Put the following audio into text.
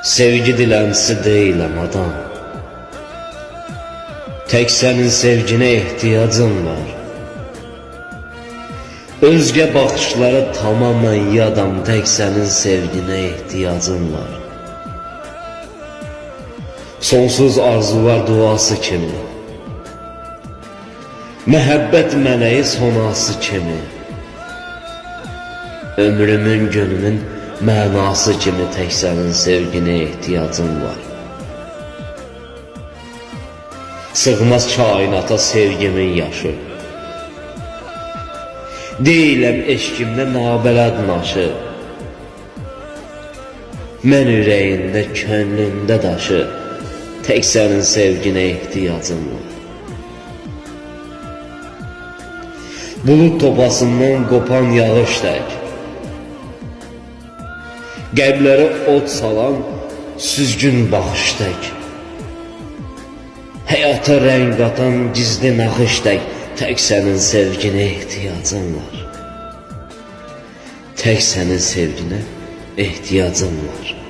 Sevgi dilencisi değilim adam. Tek senin sevgine ihtiyacım var. Özge bakışları tamamen yadam, tek senin sevgine ihtiyacım var. Sonsuz arzular duası kimi, məhəbbət mələyi sonası kimi, ömrümün günümün mənası kimi tek senin sevgine ihtiyacım var. Sığmaz kainata sevgimin yaşı, deyiləm eşkimdə nabələd naşı, mən ürəyində, könlümdə daşı, tek senin sevgine ihtiyacım var. Bulut topasından qopan yağış tək, qəlblərə od salan süzgün baxış tək, həyata rəng qatan gizli naxış tək, tek senin sevgine ihtiyacım var. Tek senin sevgine ihtiyacım var.